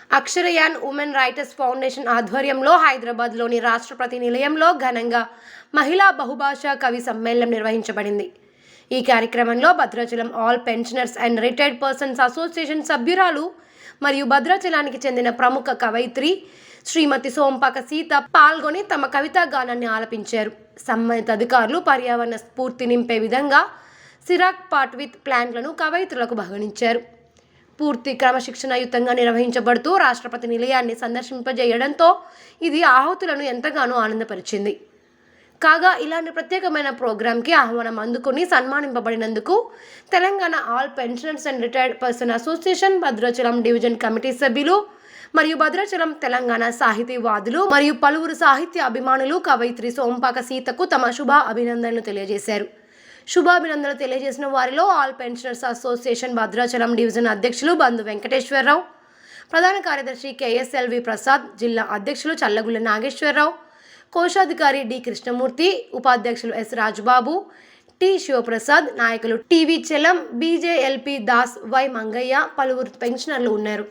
Aksharayan women writers foundation ఆధ్వర్యంలో హైదరాబాద్లోని రాష్ట్రపతి నిలయంలో ఘనంగా మహిళా బహుభాషా కవి సమ్మేళనం నిర్వహించబడింది. ఈ కార్యక్రమంలో Bhadrachalam all pensioners and retired persons association సభ్యురాలు మరియు భద్రాచలానికి చెందిన ప్రముఖ కవయిత్రి శ్రీమతి సోంపాక సీత పాల్గొని తమ కవితా గానాన్ని ఆలపించారు. సంబంధిత అధికారులు పర్యావరణ స్ఫూర్తి నింపే విధంగా సిరాక్ పాట్ విత్ ప్లాంట్లను కవయిత్రులకు బహుకరించారు. పూర్తి క్రమశిక్షణాయుతంగా నిర్వహించబడుతూ రాష్ట్రపతి నిలయాన్ని సందర్శింపజేయడంతో ఇది ఆహుతులను ఎంతగానో ఆనందపరిచింది. కాగా ఇలాంటి ప్రత్యేకమైన ప్రోగ్రాంకి ఆహ్వానం అందుకుని సన్మానింపబడినందుకు Telangana all pensioners and retired person association Bhadrachalam division committee సభ్యులు మరియు భద్రాచలం తెలంగాణ సాహితీవాదులు మరియు పలువురు సాహిత్య అభిమానులు కవయిత్రి సోంపాక సీతకు తమ శుభ అభినందనలు తెలియజేశారు. శుభాభినందనలు తెలియజేసిన వారిలో all pensioners association Bhadrachalam division అధ్యక్షులు బంధు వెంకటేశ్వరరావు, ప్రధాన కార్యదర్శి కేఎస్ఎల్వి ప్రసాద్, జిల్లా అధ్యక్షులు చల్లగుల్ల నాగేశ్వరరావు, కోశాధికారి డి కృష్ణమూర్తి, ఉపాధ్యక్షులు ఎస్ రాజుబాబు, టి శివప్రసాద్, నాయకులు టివి చెలం, బీజేఎల్పి దాస్, వై మంగయ్య, పలువురు పెన్షనర్లు ఉన్నారు.